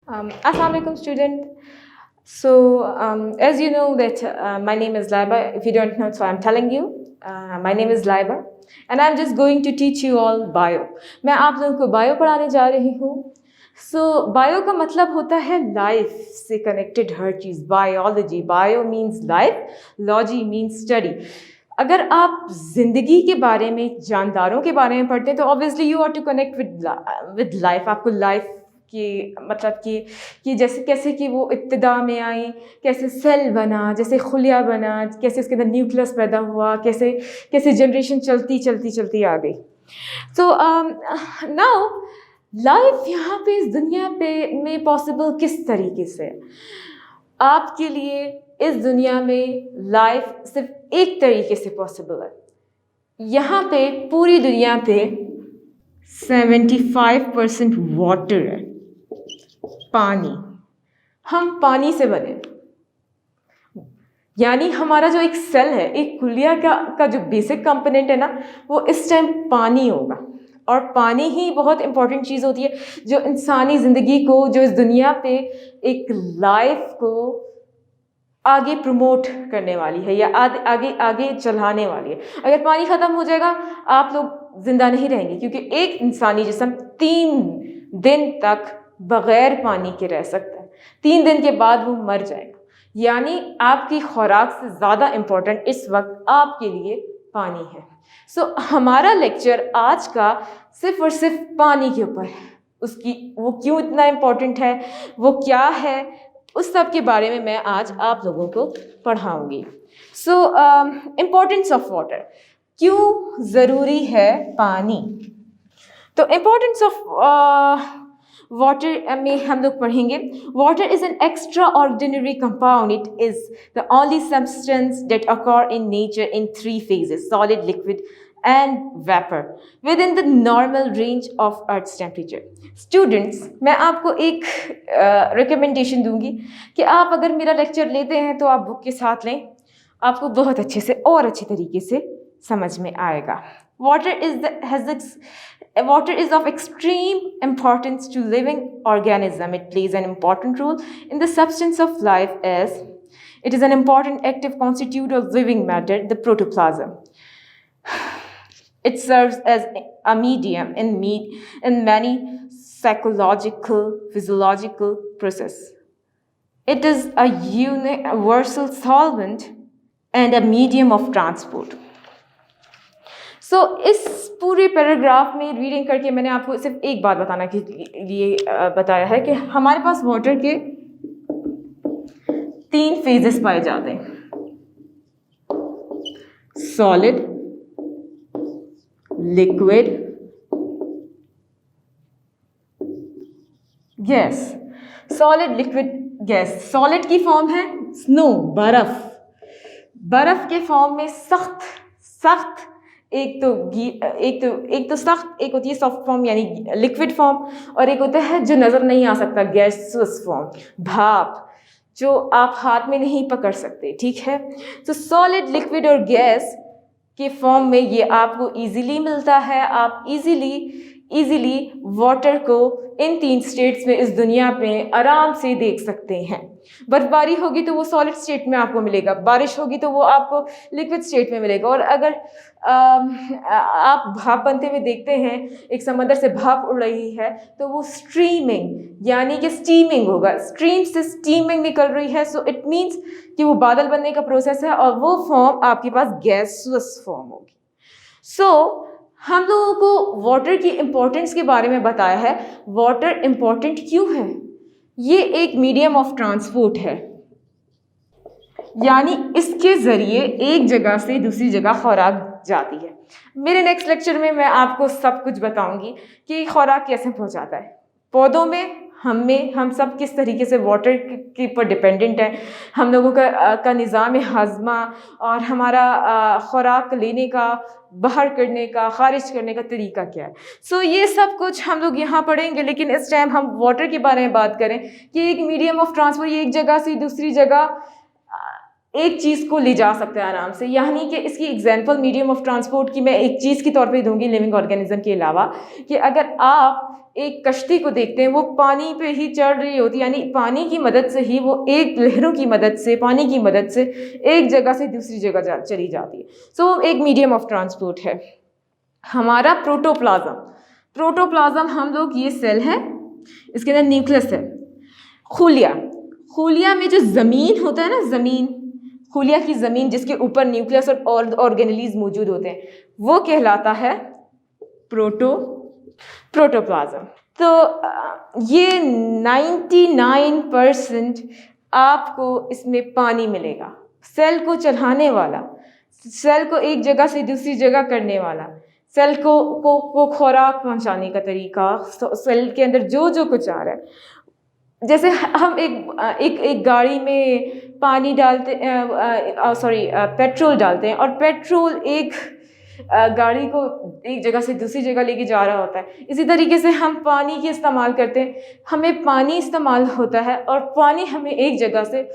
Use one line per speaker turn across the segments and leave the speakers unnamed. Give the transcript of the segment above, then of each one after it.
Assalamu alaikum, student. As you know that my name is Laiba. If you don't know, so I'm telling you. My name is Laiba, and I'm just going to teach you all bio. मैं आप लोगों को bio पढ़ाने जा रही हूँ. Bio का मतलब होता है life से connected हर चीज़. Biology. Bio means life. Logy means study. अगर आप जिंदगी के बारे में जानदारों के बारे में पढ़ते हैं तो obviously you ought to connect with life. आपको life कि मतलब कि जैसे कैसे कि वो इब्तिदा में आई, कैसे सेल बना, जैसे खुलिया बना, कैसे उसके अंदर न्यूक्लियस पैदा हुआ, कैसे कैसे जनरेशन चलती चलती चलती आ गई. सो नाउ लाइफ यहाँ पे इस दुनिया पे में पॉसिबल किस तरीके से आपके लिए इस दुनिया में लाइफ सिर्फ एक तरीके से पॉसिबल है. यहाँ पे पूरी दुनिया पे 75% वाटर है, पानी. हम पानी से बने, यानी हमारा जो एक सेल है, एक खुलिया का जो बेसिक कंपोनेंट है ना, वो इस टाइम पानी होगा. और पानी ही बहुत इंपॉर्टेंट चीज़ होती है जो इंसानी ज़िंदगी को, जो इस दुनिया पे एक लाइफ को आगे प्रमोट करने वाली है या आगे आगे चलाने वाली है. अगर पानी ख़त्म हो जाएगा आप लोग ज़िंदा नहीं रहेंगे, क्योंकि एक इंसानी जिस्म 3 दिन तक बग़ैर पानी के रह सकता है. 3 दिन के बाद वो मर जाएगा. यानी आपकी खुराक से ज़्यादा इम्पोर्टेंट इस वक्त आपके लिए पानी है. हमारा लेक्चर आज का सिर्फ और सिर्फ पानी के ऊपर है. वो क्यों इतना इम्पोर्टेंट है, वो क्या है, उस सब के बारे में मैं आज आप लोगों को पढ़ाऊंगी. Importance of water. क्यों ज़रूरी है पानी? तो इम्पोर्टेंस ऑफ वाटर में हम लोग पढ़ेंगे. Water is an extraordinary compound. It is the only substance that occur in nature in 3 phases: solid, liquid and vapour, within the normal range of earth's temperature. Students, मैं आपको एक recommendation दूंगी कि आप अगर मेरा lecture लेते हैं तो आप बुक के साथ लें. आपको बहुत अच्छे से और अच्छे तरीके से समझ में आएगा. Water is of extreme importance to living organism. It plays an important role in the substance of life as it is an important active constituent of living matter, the protoplasm. It serves as a medium in many psychological, physiological process. It is a universal solvent and a medium of transport. इस पूरे paragraph में reading करके मैंने आपको सिर्फ एक बात बताना के लिए बताया है कि हमारे पास वाटर के 3 फेजेस पाए जाते हैं: solid, liquid, gas. Solid, liquid, gas. Solid की फॉर्म है स्नो, बर्फ. बर्फ के फॉर्म में सख्त एक तो सख्त, एक होती है सॉफ्ट फॉर्म यानी लिक्विड फॉर्म, और एक होता है जो नज़र नहीं आ सकता, गैसियस फॉर्म, भाप, जो आप हाथ में नहीं पकड़ सकते. ठीक है. सॉलिड, लिक्विड और गैस के फॉर्म में ये आपको इजीली मिलता है. आप इजीली वाटर को इन 3 स्टेट्स में इस दुनिया पे आराम से देख सकते हैं. बर्फबारी होगी तो वो सॉलिड स्टेट में आपको मिलेगा, बारिश होगी तो वो आपको लिक्विड स्टेट में मिलेगा. और अगर आप भाप बनते हुए देखते हैं, एक समंदर से भाप उड़ रही है, तो वो स्ट्रीमिंग यानी कि स्टीमिंग होगा. स्ट्रीम से स्टीमिंग निकल रही है, सो इट मीन्स कि वो बादल बनने का प्रोसेस है, और वो फॉर्म आपके पास गैसियस फॉर्म होगी. हम लोगों को वाटर की इम्पोर्टेंस के बारे में बताया है. वाटर इम्पोर्टेंट क्यों है? ये एक मीडियम ऑफ ट्रांसपोर्ट है, यानी इसके ज़रिए एक जगह से दूसरी जगह खुराक जाती है. मेरे नेक्स्ट लेक्चर में मैं आपको सब कुछ बताऊंगी कि खुराक कैसे पहुंचाता है. पौधों में, हम सब किस तरीके से वाटर के ऊपर डिपेंडेंट है. हम लोगों का निज़ाम हाज़मा और हमारा खुराक लेने का, बाहर करने का, खारिज करने का तरीका क्या है. ये सब कुछ हम लोग यहाँ पढ़ेंगे. लेकिन इस टाइम हम वाटर के बारे में बात करें कि एक मीडियम ऑफ ट्रांसपोर्ट, ये एक जगह से दूसरी जगह एक चीज़ को ले जा सकता है आराम से। यानी कि इसकी एग्जांपल मीडियम ऑफ ट्रांसपोर्ट की मैं एक चीज़ के तौर पे दूंगी लिविंग ऑर्गेनिज्म के अलावा, कि अगर आप एक कश्ती को देखते हैं, वो पानी पे ही चढ़ रही होती है, यानी पानी की मदद से ही वो एक लहरों की मदद से, पानी की मदद से एक जगह से दूसरी जगह चली जाती है। सो एक मीडियम ऑफ ट्रांसपोर्ट है। हमारा प्रोटोप्लाज्म, प्रोटोप्लाज्म हम लोग, ये सेल है, इसके अंदर न्यूक्लियस है। खुलिया, खुलिया में जो ज़मीन होता है ना, ज़मीन, खुलिया की ज़मीन जिसके ऊपर न्यूक्लियस और ऑर्गेनेलीज मौजूद होते हैं, वो कहलाता है प्रोटोप्लाज्म। तो ये 99% आपको इसमें पानी मिलेगा। सेल को चलाने वाला, सेल को एक जगह से दूसरी जगह करने वाला, सेल को खुराक पहुंचाने का तरीका, सेल के अंदर जो जो कुछ आ रहा है। जैसे हम एक गाड़ी में पानी डालते, पेट्रोल डालते हैं, और पेट्रोल एक गाड़ी को एक जगह से दूसरी जगह लेके जा रहा होता है। इसी तरीके से हम पानी की इस्तेमाल करते हैं, हमें पानी इस्तेमाल होता है, और पानी हमें एक जगह से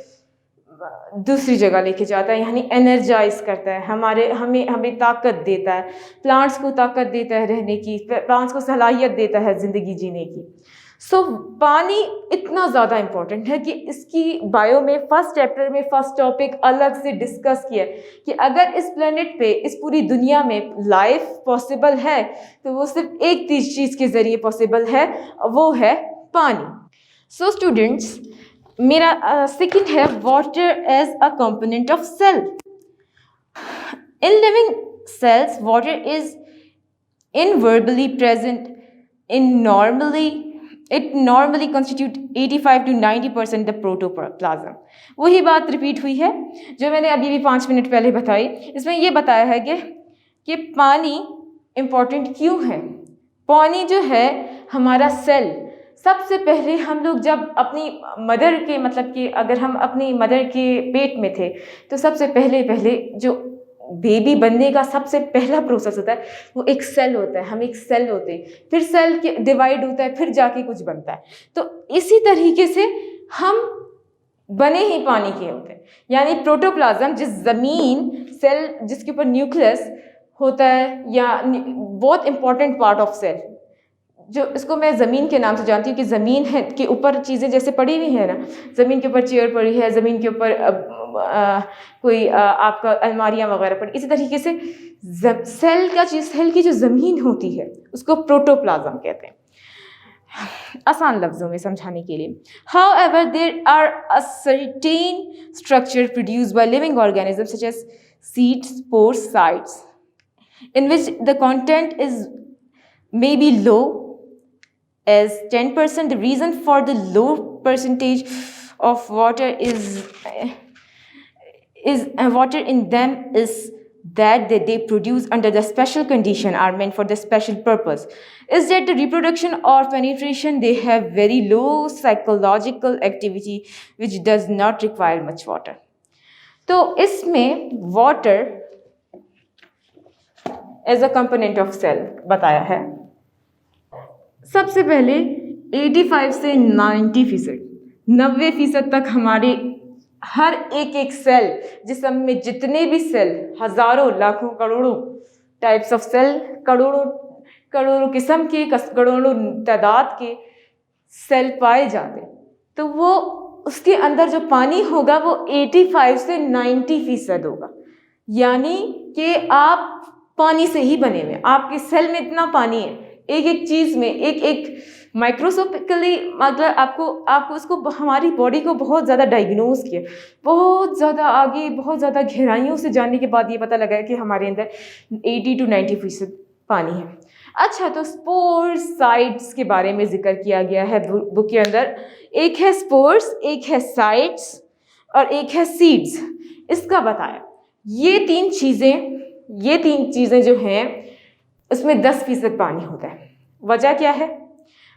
दूसरी जगह लेके जाता है, यानी एनर्जाइज करता है, हमें ताकत देता है, प्लांट्स को ताकत देता है रहने की, प्लांट्स को सलाहियत देता है ज़िंदगी जीने की। सो पानी इतना ज़्यादा इम्पोर्टेंट है कि इसकी बायो में फर्स्ट चैप्टर में फर्स्ट टॉपिक अलग से डिस्कस किया है कि अगर इस प्लेनेट पे, इस पूरी दुनिया में लाइफ पॉसिबल है तो वो सिर्फ एक चीज़ के ज़रिए पॉसिबल है, वो है पानी। सो स्टूडेंट्स, मेरा सेकंड है water as a component of cell. In living cells water is invariably present in It normally constitute 85 to 90% the protoplasm। वही बात रिपीट हुई है जो मैंने अभी भी 5 मिनट पहले बताई। इसमें ये बताया है कि पानी इम्पॉर्टेंट क्यों है। पानी जो है हमारा सेल, सबसे पहले हम लोग जब अपनी मदर के, मतलब कि अगर हम अपनी मदर के पेट में थे, तो सबसे पहले जो बेबी बनने का सबसे पहला प्रोसेस होता है वो एक सेल होता है। हम एक सेल होते हैं, फिर सेल के डिवाइड होता है, फिर जाके कुछ बनता है। तो इसी तरीके से हम बने ही पानी के होते हैं। यानी प्रोटोप्लाज्म, जिस ज़मीन सेल जिसके ऊपर न्यूक्लियस होता है, या बहुत इंपॉर्टेंट पार्ट ऑफ सेल, जो इसको मैं ज़मीन के नाम से जानती हूँ कि ज़मीन है के ऊपर चीज़ें जैसे पड़ी हुई है ना, ज़मीन के ऊपर चेयर पड़ी है, ज़मीन के ऊपर कोई आपका अलमारियाँ वगैरह पड़ी, इसी तरीके से सेल की जो ज़मीन होती है उसको प्रोटोप्लाज्म कहते हैं, आसान लफ्ज़ों में समझाने के लिए। However, there are a certain structure produced by living organisms such as seeds, spores, cysts, in which the content is maybe low as 10%. The reason for the low percentage of water is water in them is that they produce under the special condition, are meant for the special purpose, is that the reproduction or penetration, they have very low psychological activity which does not require much water। तो इसमें water as a component of cell बताया है। सबसे पहले 85 से 90% तक हमारे हर एक सेल, जिसम में जितने भी सेल, हजारों, लाखों, करोड़ों टाइप्स ऑफ सेल, करोड़ों किस्म के, करोड़ों तादाद के सेल पाए जाते, तो वो उसके अंदर जो पानी होगा वो 85 से 90% होगा। यानी कि आप पानी से ही बने हुए, आपके सेल में इतना पानी है, एक चीज़ में, एक माइक्रोस्कोपिकली, मतलब आपको उसको, हमारी बॉडी को बहुत ज़्यादा डायग्नोज किया, बहुत ज़्यादा आगे, बहुत ज़्यादा गहराइयों से जानने के बाद ये पता लगा कि हमारे अंदर 80 to 90% पानी है। अच्छा, तो स्पोर्स, साइट्स के बारे में जिक्र किया गया है बुक के अंदर। एक है स्पोर्स, एक है साइट्स, और एक है सीड्स। इसका बताया ये तीन चीज़ें जो हैं उसमें 10% पानी होता है। वजह क्या है?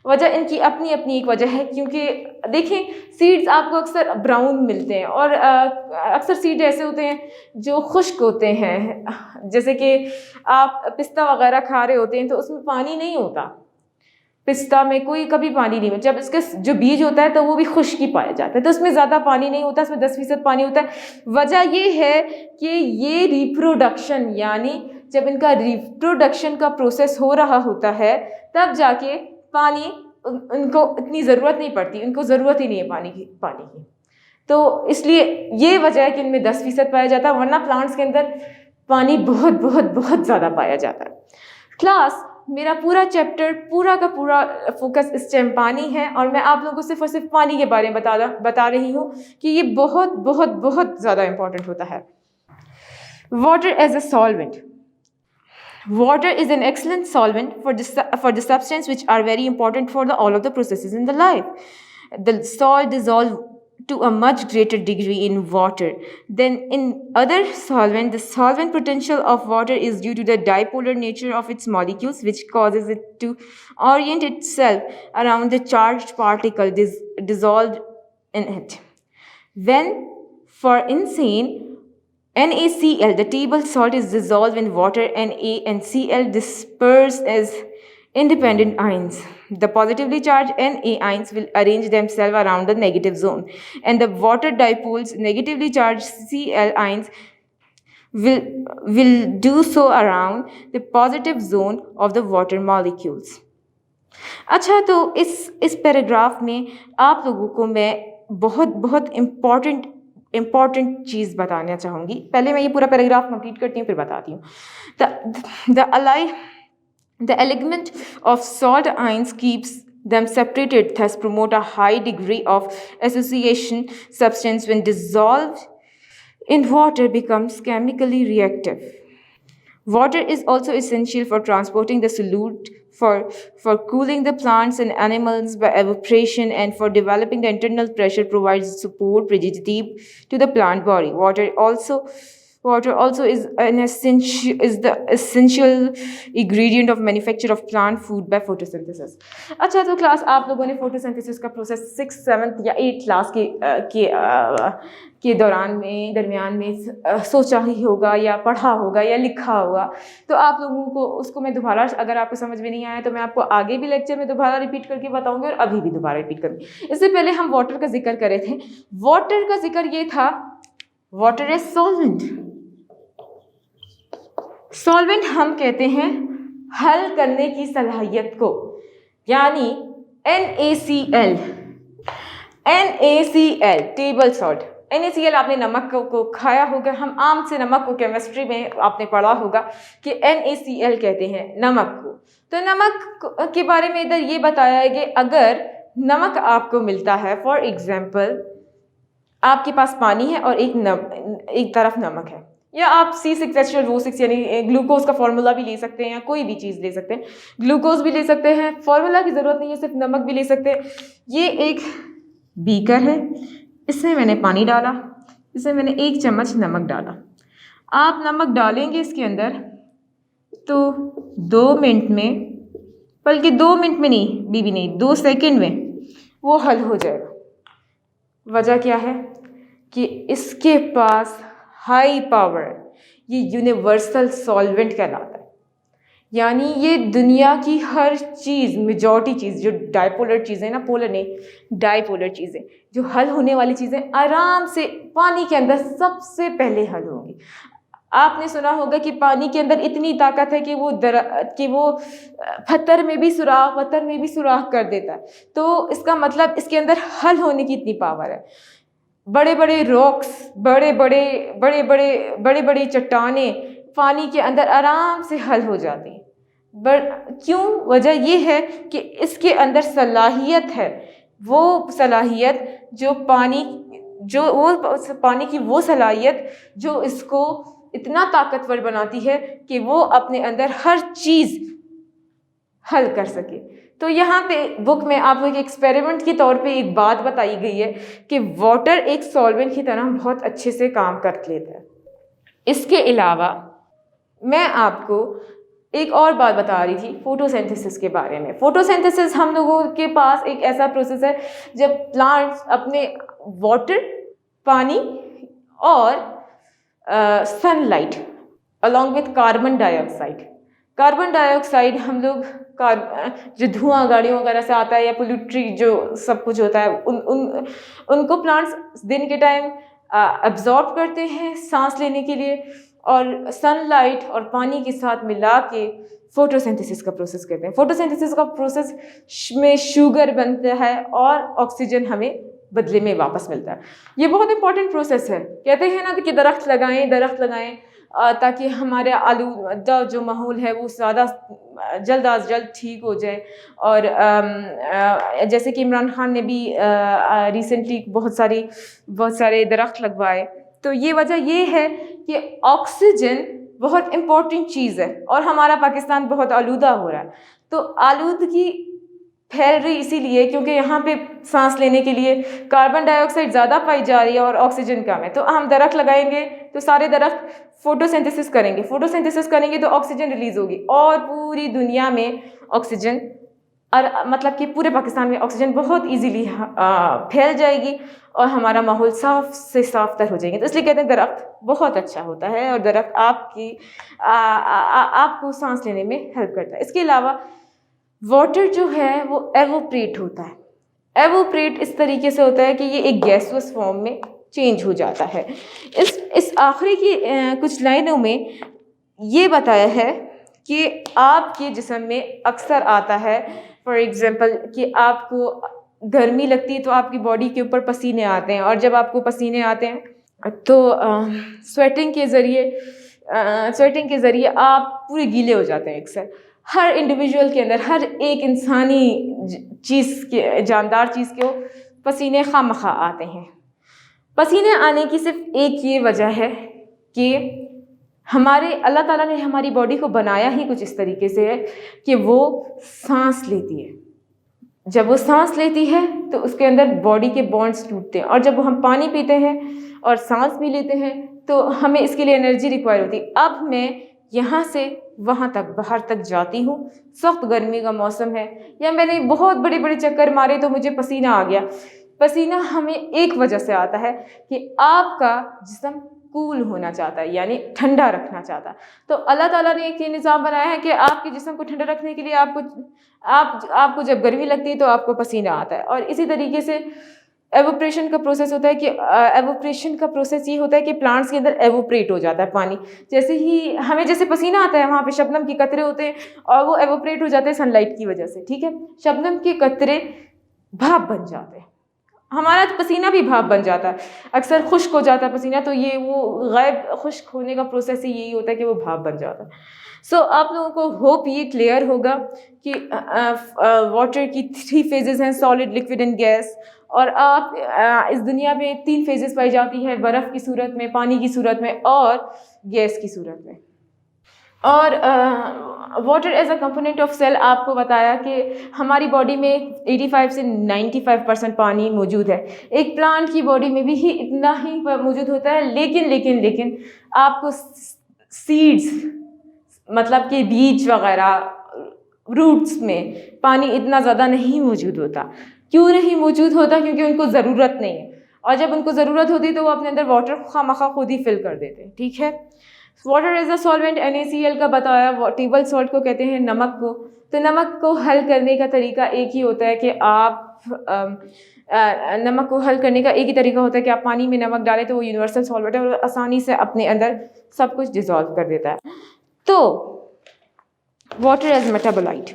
वजह इनकी अपनी एक वजह है, क्योंकि देखें, सीड्स आपको अक्सर ब्राउन मिलते हैं, और अक्सर सीड ऐसे होते हैं जो खुश्क होते हैं, जैसे कि आप पिस्ता वगैरह खा रहे होते हैं तो उसमें पानी नहीं होता, पिस्ता में कोई कभी पानी नहीं, जब इसके जो बीज होता है तो वो भी खुश्क ही पाया जाता है, तो उसमें ज़्यादा पानी नहीं होता, उसमें 10% पानी होता है। वजह ये है कि ये रिप्रोडक्शन, यानी जब इनका रिप्रोडक्शन का प्रोसेस हो रहा होता है तब जाके पानी उनको इतनी ज़रूरत नहीं पड़ती, उनको ज़रूरत ही नहीं है पानी की। तो इसलिए ये वजह है कि इनमें 10% पाया जाता है, वरना प्लांट्स के अंदर पानी बहुत बहुत बहुत ज़्यादा पाया जाता है। क्लास, मेरा पूरा चैप्टर पूरा का पूरा फोकस इस टाइम पानी है, और मैं आप लोगों को सिर्फ और सिर्फ पानी के बारे में बता रही हूँ कि ये बहुत बहुत बहुत ज़्यादा इंपॉर्टेंट होता है। Water as a solvent. Water is an excellent solvent for the substance which are very important for all of the processes in the life. The salt dissolve to a much greater degree in water than in other solvent. The solvent potential of water is due to the dipolar nature of its molecules, which causes it to orient itself around the charged particle dissolved in it. When, for instance, NaCl, the table salt, is dissolved in water, Na and Cl disperse as independent ions. The positively charged Na ions will arrange themselves around the negative zone, and the water dipoles, negatively charged Cl ions, will do so around the positive zone of the water molecules. अच्छा, तो इस paragraph में आप लोगों को मैं बहुत बहुत इम्पॉर्टेंट चीज़ बताना चाहूँगी। पहले मैं ये पूरा पैराग्राफ कंप्लीट करती हूँ, फिर बताती हूँ। The element of salt ions keeps them separated, thus promote a high degree of association. Substance when dissolved in water becomes chemically reactive. Water is also essential for transporting the solute, for cooling the plants and animals by evaporation, and for developing the internal pressure, provides support, rigidity to the plant body. Water also is the essential ingredient of manufacture of plant food by photosynthesis. अच्छा, तो class आप लोगों ने photosynthesis का process 6th 7th या 8th class के दरमियान में सोचा ही होगा या पढ़ा होगा या लिखा होगा। तो आप लोगों को उसको मैं दोबारा, अगर आपको समझ में नहीं आया तो मैं आपको आगे भी लेक्चर में दोबारा रिपीट करके बताऊंगी और अभी भी दोबारा रिपीट करूंगी। इससे पहले हम वाटर का जिक्र कर रहे थे। वाटर का जिक्र ये था, वाटर इज सॉल्वेंट। सॉल्वेंट हम कहते हैं हल करने की सलाहियत को, यानी NaCl टेबल सॉल्ट। NaCl आपने नमक को खाया होगा, हम आम से नमक को केमिस्ट्री में आपने पढ़ा होगा कि NaCl कहते हैं नमक को। तो नमक के बारे में इधर ये बताया है कि अगर नमक आपको मिलता है, फॉर एग्जाम्पल आपके पास पानी है और एक तरफ नमक है, या आप C6H12O6 यानी ग्लूकोज का फॉर्मूला भी ले सकते हैं, या कोई भी चीज़ ले सकते हैं, ग्लूकोज भी ले सकते हैं, फॉर्मूला की ज़रूरत नहीं है, सिर्फ नमक भी ले सकते हैं। ये एक बीकर है, इसमें मैंने पानी डाला, इसमें मैंने 1 चम्मच नमक डाला। आप नमक डालेंगे इसके अंदर तो 2 मिनट में, बल्कि 2 मिनट में नहीं, 2 सेकंड में वो हल हो जाएगा। वजह क्या है कि इसके पास हाई पावर, ये यूनिवर्सल सॉल्वेंट कहलाता है, यानी ये दुनिया की हर चीज़, मेजॉरिटी चीज़ जो डाइपोलर चीज़ें ना, पोलर नहीं, डाइपोलर चीज़ें जो हल होने वाली चीज़ें आराम से पानी के अंदर सबसे पहले हल होंगी। आपने सुना होगा कि पानी के अंदर इतनी ताकत है कि वो पत्थर में भी सुराख कर देता है। तो इसका मतलब इसके अंदर हल होने की इतनी पावर है। बड़े बड़े रॉक्स, बड़े बड़े चट्टानें पानी के अंदर आराम से हल हो जाती हैं। क्यों? वजह ये है कि इसके अंदर सलाहियत है, वो सलाहियत जो पानी की वो सलाहियत जो इसको इतना ताकतवर बनाती है कि वो अपने अंदर हर चीज़ हल कर सके। तो यहाँ पे बुक में आपको एक एक्सपेरिमेंट के तौर पे एक बात बताई गई है कि वाटर एक सॉल्वेंट की तरह बहुत अच्छे से काम कर लेता है। इसके अलावा मैं आपको एक और बात बता रही थी फोटोसिंथेसिस के बारे में। फोटोसिंथेसिस हम लोगों के पास एक ऐसा प्रोसेस है जब प्लांट्स अपने वाटर, पानी और sunlight along with carbon dioxide हम लोग जो धुआं गाड़ियों वगैरह से आता है या पोल्यूट्री जो सब कुछ होता है उनको प्लांट्स दिन के टाइम अब्जॉर्ब करते हैं सांस लेने के लिए, और सनलाइट और पानी के साथ मिला के फोटोसिंथेसिस का प्रोसेस करते हैं। फोटोसिंथेसिस का प्रोसेस में शुगर बनता है और ऑक्सीजन हमें बदले में वापस मिलता है। ये बहुत इंपॉर्टेंट प्रोसेस है। कहते हैं ना कि दरख्त लगाएं ताकि हमारे आलूदा जो माहौल है वो ज़्यादा जल्द अज जल्द ठीक हो जाए। और जैसे कि इमरान खान ने भी रिसेंटली बहुत सारे दरख्त लगवाए। तो ये वजह ये है कि ऑक्सीजन बहुत इम्पोर्टेंट चीज़ है और हमारा पाकिस्तान बहुत आलूदा हो रहा है। तो आलूदगी फैल रही इसीलिए क्योंकि यहाँ पे सांस लेने के लिए कार्बन डाइऑक्साइड ज़्यादा पाई जा रही है और ऑक्सीजन कम है। तो हम दरख्त लगाएंगे तो सारे दरख्त फोटोसिंथेसिस करेंगे तो ऑक्सीजन रिलीज होगी और पूरी दुनिया में ऑक्सीजन और मतलब कि पूरे पाकिस्तान में ऑक्सीजन बहुत इजीली फैल जाएगी और हमारा माहौल साफ से साफ तर हो जाएंगे। तो इसलिए कहते हैं दरख्त बहुत अच्छा होता है और दरख्त आपको सांस लेने में हेल्प करता है। इसके अलावा वाटर जो है वो एवोपरेट होता है। एवोपरेट इस तरीके से होता है कि ये एक गैसुअस फॉर्म में चेंज हो जाता है। इस आखिरी की कुछ लाइनों में ये बताया है कि आपके जिस्म में अक्सर आता है, फॉर एग्जांपल कि आपको गर्मी लगती है तो आपकी बॉडी के ऊपर पसीने आते हैं, और जब आपको पसीने आते हैं तो स्वेटिंग के ज़रिए आप पूरे गीले हो जाते हैं। अक्सर हर इंडिविजुअल के अंदर, हर एक इंसानी चीज़ के, जानदार चीज़ को पसीने खामखा आते हैं। पसीने आने की सिर्फ एक ये वजह है कि अल्लाह ताला ने हमारी बॉडी को बनाया ही कुछ इस तरीके से है कि वो सांस लेती है। जब वो सांस लेती है तो उसके अंदर बॉडी के बॉन्ड्स टूटते हैं, और जब हम पानी पीते हैं और सांस भी लेते हैं तो हमें इसके लिए एनर्जी रिक्वायर होती है। अब मैं यहाँ से वहाँ तक बाहर तक जाती हूँ, सख्त गर्मी का मौसम है या मैंने बहुत बड़े बड़े चक्कर मारे तो मुझे पसीना आ गया। पसीना हमें एक वजह से आता है कि आपका जिस्म कूल होना चाहता है, यानी ठंडा रखना चाहता है। तो अल्लाह ताला ने एक ये निज़ाम बनाया है कि आपके जिस्म को ठंडा रखने के लिए आपको जब गर्मी लगती है तो आपको पसीना आता है। और इसी तरीके से एवोपरेशन का प्रोसेस होता है कि एवोपरेशन का प्रोसेस ये होता है कि प्लांट्स के अंदर एवोपरेट हो जाता है पानी। जैसे ही हमें जैसे पसीना आता है वहाँ पे शबनम के कतरे होते हैं और वो एवोपरेट हो जाते हैं सनलाइट की वजह से, ठीक है। शबनम के कतरे भाप बन जाते हैं, हमारा पसीना भी भाप बन जाता है। अक्सर खुश्क हो जाता है पसीना, तो ये वो गायब खुश्क होने का प्रोसेस ही यही होता है कि वो भाप बन जाता है। सो आप लोगों को होप ये क्लियर होगा कि वाटर की 3 फेजेस हैं, सॉलिड, लिक्विड एंड गैस। और आप इस दुनिया में 3 फेजेस पाई जाती है, बर्फ़ की सूरत में, पानी की सूरत में और गैस की सूरत में। और water as a component of cell आपको बताया कि हमारी बॉडी में 85 से 95% पानी मौजूद है। एक प्लांट की बॉडी में भी इतना ही मौजूद होता है, लेकिन आपको सीड्स मतलब कि बीज वगैरह रूट्स में पानी इतना ज़्यादा नहीं मौजूद होता। क्यों नहीं मौजूद होता? क्योंकि उनको ज़रूरत नहीं है, और जब उनको ज़रूरत होती है तो वो अपने अंदर वाटर खामखा खुद ही फिल कर देते हैं, ठीक है। Water as a solvent NaCl का बताया, टेबल सॉल्ट को कहते हैं नमक को। तो नमक को हल करने का तरीका एक ही होता है कि नमक को हल करने का एक ही तरीका होता है कि आप पानी में नमक डालें तो वो यूनिवर्सल सॉल्वेंट है और आसानी से अपने अंदर सब कुछ डिसॉल्व कर देता है। तो वाटर एज मेटाबोलाइट,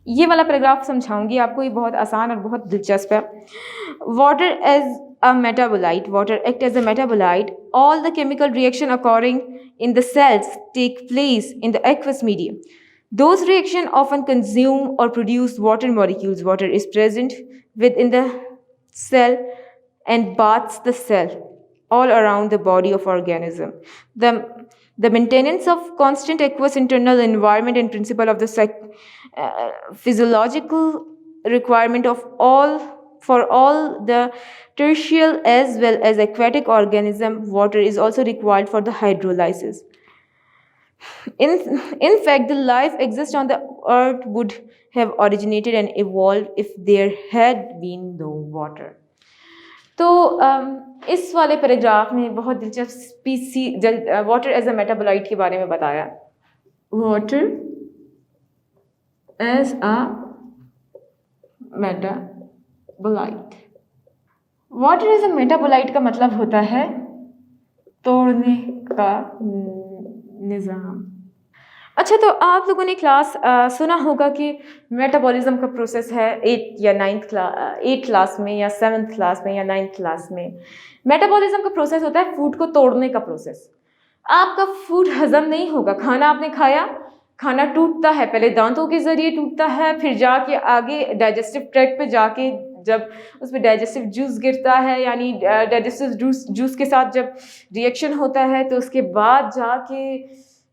ये वाला पैराग्राफ समझाऊंगी आपको, ये बहुत आसान और बहुत दिलचस्प है। Water as a metabolite, water act as a metabolite. All the chemical reaction occurring in the cells take place in the aqueous medium. Those reactions often consume or produce water molecules. Water is present within the cell and bathes the cell all around the body of organism. The maintenance of constant aqueous internal environment and principle of the physiological requirement of for all the terrestrial as well as aquatic organism, water is also required for the hydrolysis. In fact, the life exists on the earth would have originated and evolved if there had been no water. तो इस वाले paragraph में बहुत दिलचस्प water as a metabolite के बारे में बताया। Water as a metabolite. Water as a metabolite का मतलब होता है तोड़ने का निज़ाम। अच्छा, तो आप लोगों ने क्लास सुना होगा कि मेटाबॉलिज्म का प्रोसेस है 8 क्लास में या 7th क्लास में या 9th क्लास में। मेटाबॉलिज्म का प्रोसेस होता है फूड को तोड़ने का प्रोसेस। आपका फूड हजम नहीं होगा, खाना आपने खाया, खाना टूटता है, पहले दांतों के ज़रिए टूटता है, फिर जाके आगे डाइजेस्टिव ट्रैक्ट पे जाके जब उस पर डाइजेस्टिव जूस गिरता है, यानी डाइजेस्टिव जूस के साथ जब रिएक्शन होता है तो उसके बाद जाके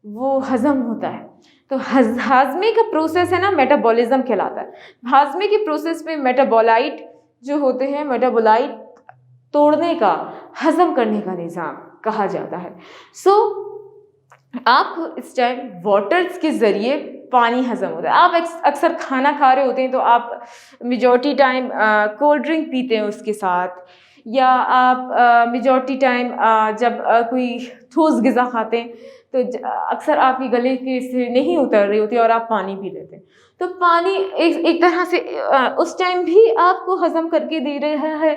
वो हजम होता है। तो हाजमे का प्रोसेस है ना, मेटाबॉलिज्म कहलाता है। हाजमे के प्रोसेस में मेटाबोलाइट जो होते हैं, मेटाबोलाइट तोड़ने का, हजम करने का निज़ाम कहा जाता है। सो आपको इस टाइम वाटर्स के ज़रिए पानी हजम होता है। आप अक्सर खाना खा रहे होते हैं तो आप मेजॉरिटी टाइम कोल्ड ड्रिंक पीते हैं उसके साथ, या आप मेजॉरिटी टाइम जब कोई ठोस ग़िज़ा खाते हैं तो अक्सर आपकी गले के से नहीं उतर रही होती और आप पानी पी लेते हैं। तो पानी एक तरह से उस टाइम भी आपको हजम करके दे रहा है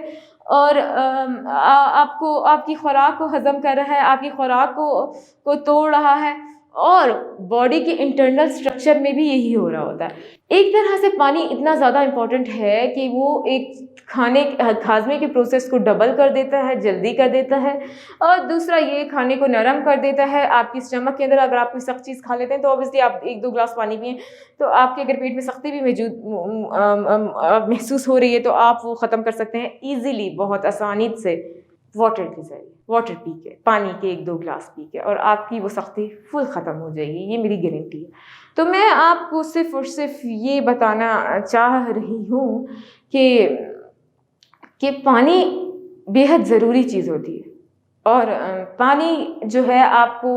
और आपको आपकी खुराक को हजम कर रहा है, आपकी खुराक को तोड़ रहा है, और बॉडी के इंटरनल स्ट्रक्चर में भी यही हो रहा होता है। एक तरह से पानी इतना ज़्यादा इम्पोर्टेंट है कि वो एक हाजमे के प्रोसेस को डबल कर देता है, जल्दी कर देता है, और दूसरा ये खाने को नरम कर देता है। आपकी स्टमक के अंदर अगर आप कोई सख्त चीज़ खा लेते हैं तो ऑब्वियसली आप 1-2 ग्लास पानी पिएं तो आपके अगर पेट में सख्ती भी महसूस हो रही है तो आप वो ख़त्म कर सकते हैं ईज़िली, बहुत आसानी से, वाटर के ज़रिए, वाटर पी के, पानी के 1-2 ग्लास पी के, और आपकी वो सख्ती फुल ख़त्म हो जाएगी, ये मेरी गारंटी है। तो मैं आपको सिर्फ़ और सिर्फ ये बताना चाह रही हूँ कि पानी बेहद ज़रूरी चीज़ होती है, और पानी जो है आपको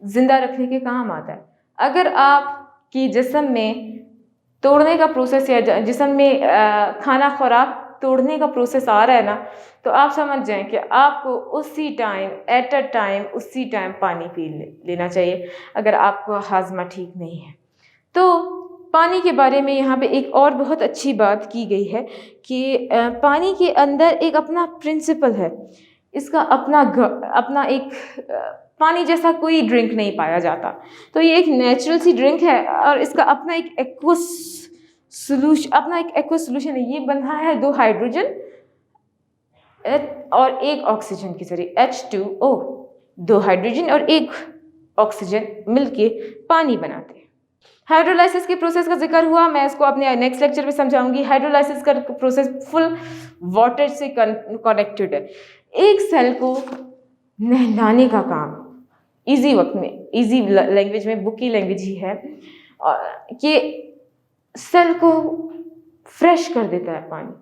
ज़िंदा रखने के काम आता है। अगर आपकी जिस्म में तोड़ने का प्रोसेस या जिस्म में खाना खुराक तोड़ने का प्रोसेस आ रहा है ना, तो आप समझ जाएं कि आपको उसी टाइम, एट अ टाइम, उसी टाइम पानी पी लेना चाहिए अगर आपको हाजमा ठीक नहीं है। तो पानी के बारे में यहाँ पे एक और बहुत अच्छी बात की गई है कि पानी के अंदर एक अपना प्रिंसिपल है, इसका अपना एक पानी जैसा कोई ड्रिंक नहीं पाया जाता। तो ये एक नेचुरल सी ड्रिंक है और इसका अपना एक एक्वस सोल्यूशन है। ये बना है 2 हाइड्रोजन और 1 ऑक्सीजन के जरिए, H2O। 2 हाइड्रोजन और 1 ऑक्सीजन मिलके पानी बनाते हैं। हाइड्रोलाइसिस के प्रोसेस का जिक्र हुआ, मैं इसको अपने नेक्स्ट लेक्चर में समझाऊंगी। हाइड्रोलाइसिस का प्रोसेस फुल वाटर से कनेक्टेड है। एक सेल को नहलाने का काम इजी वक्त में, इजी लैंग्वेज में, बुक की लैंग्वेज ही है, कि सेल को फ्रेश कर देता है, पानी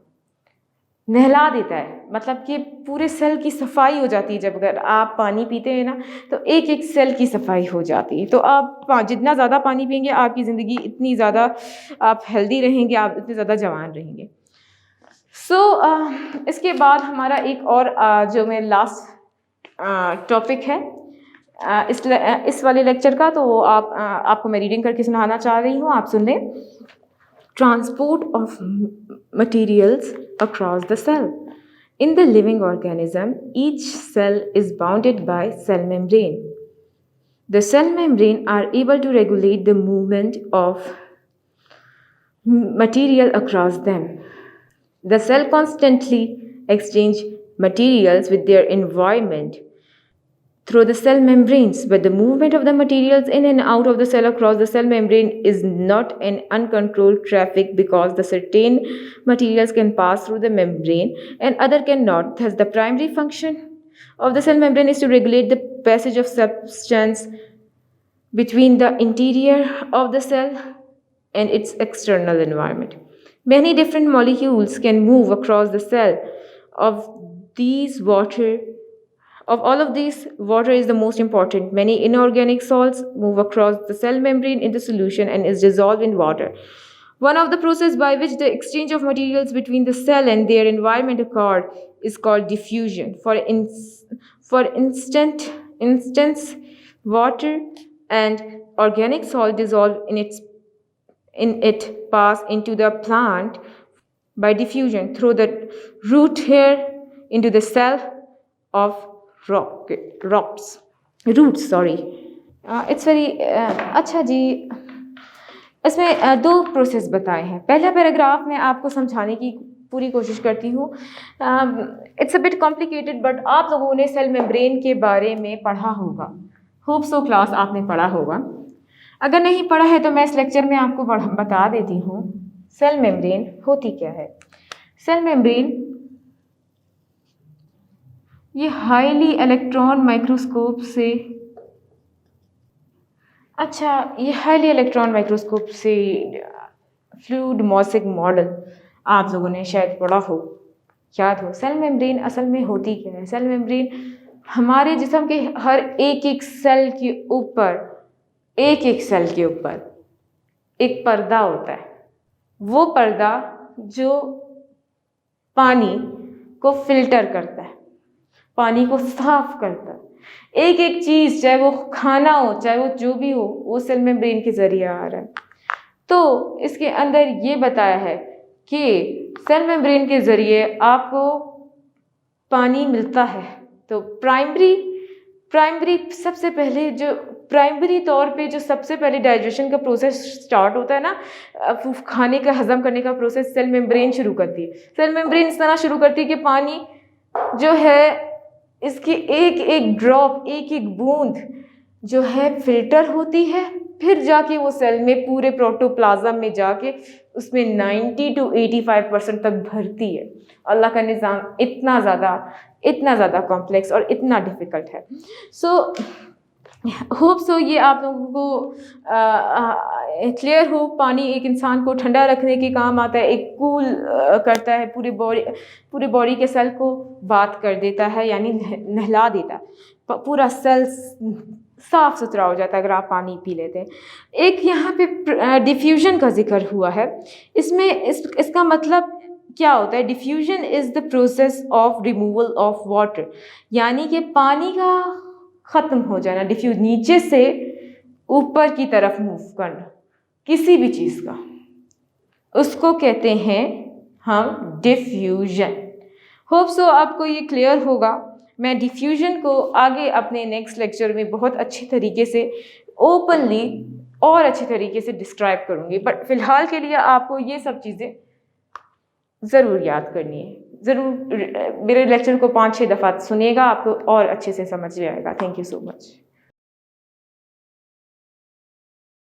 नहला देता है, मतलब कि पूरे सेल की सफाई हो जाती है। जब अगर आप पानी पीते हैं ना तो एक एक सेल की सफाई हो जाती है। तो आप जितना ज़्यादा पानी पिएंगे आपकी ज़िंदगी इतनी ज़्यादा आप हेल्दी रहेंगे, आप इतने ज़्यादा जवान रहेंगे। इसके बाद हमारा एक और जो मैं लास्ट टॉपिक है इस वाले लेक्चर का, तो आपको मैं रीडिंग करके सुनाना चाह रही हूँ, आप सुन लें। Transport of materials across the cell. In the living organism, each cell is bounded by cell membrane. The cell membrane are able to regulate the movement of material across them. The cell constantly exchange materials with their environment through the cell membranes, but the movement of the materials in and out of the cell across the cell membrane is not an uncontrolled traffic, because the certain materials can pass through the membrane and other cannot. Thus, the primary function of the cell membrane is to regulate the passage of substance between the interior of the cell and its external environment. Many different molecules can move across the cell. Of all of these, water is the most important. Many inorganic salts move across the cell membrane into solution and is dissolved in water. One of the processes by which the exchange of materials between the cell and their environment occur is called diffusion. For instance, water and organic salt dissolve in it pass into the plant by diffusion through the root hair into the cell of roots. Sorry, it's very अच्छा जी। इसमें दो process बताए हैं। पहला paragraph में आपको समझाने की पूरी कोशिश करती हूँ। It's a bit complicated, but आप लोगों ने सेल मेम्ब्रेन के बारे में पढ़ा होगा। होप सो क्लास आपने पढ़ा होगा। अगर नहीं पढ़ा है तो मैं इस लेक्चर में आपको बता देती हूँ सेल मेम्ब्रेन होती क्या है। सेल मेम्ब्रेन ये हाईली इलेक्ट्रॉन माइक्रोस्कोप से फ्लूइड मोज़ेक मॉडल आप लोगों ने शायद पढ़ा हो, याद हो। सेल मेम्ब्रेन असल में होती क्या है? सेल मेम्ब्रेन हमारे जिस्म के हर एक सेल के ऊपर एक पर्दा होता है। वो पर्दा जो पानी को फिल्टर करता है, पानी को साफ करता है। एक चीज़, चाहे वो खाना हो, चाहे वो जो भी हो, वो सेल मेम्ब्रेन के ज़रिए आ रहा है। तो इसके अंदर ये बताया है कि सेल मेम्ब्रेन के ज़रिए आपको पानी मिलता है। तो प्राइमरी सबसे पहले जो प्राइमरी तौर पे जो सबसे पहले डाइजेशन का प्रोसेस स्टार्ट होता है ना, खाने का हज़म करने का प्रोसेस सेल मेम्ब्रेन शुरू करती है। सेल मेम्ब्रेन इस तरह शुरू करती है कि पानी जो है इसकी एक ड्रॉप, एक बूंद जो है फिल्टर होती है, फिर जाके वो सेल में पूरे प्रोटोप्लाज्म में जाके उसमें 90 to 85% तक भरती है। अल्लाह का निज़ाम इतना ज़्यादा कॉम्प्लेक्स और इतना डिफ़िकल्ट है। होप सो ये आप लोगों को क्लियर हो। पानी एक इंसान को ठंडा रखने के काम आता है, एक कूल करता है, पूरे बॉडी के सेल को बात कर देता है, यानी नहला देता है। पूरा सेल साफ़ सुथरा हो जाता है अगर आप पानी पी लेते हैं। एक यहाँ पे डिफ्यूजन का जिक्र हुआ है। इसमें इसका मतलब क्या होता है? Diffusion is the process of removal of water, यानी कि पानी का ख़त्म हो जाना। डिफ्यूज नीचे से ऊपर की तरफ मूव करना किसी भी चीज़ का, उसको कहते हैं हम डिफ्यूजन। होप सो आपको ये क्लियर होगा। मैं डिफ्यूजन को आगे अपने नेक्स्ट लेक्चर में बहुत अच्छे तरीके से ओपनली और अच्छे तरीके से डिस्क्राइब करूँगी, बट फ़िलहाल के लिए आपको ये सब चीज़ें ज़रूर याद करनी है। ज़रूर मेरे लेक्चर को 5-6 दफ़ा सुनिएगा, आपको और अच्छे से समझ में आएगा। Thank you so much.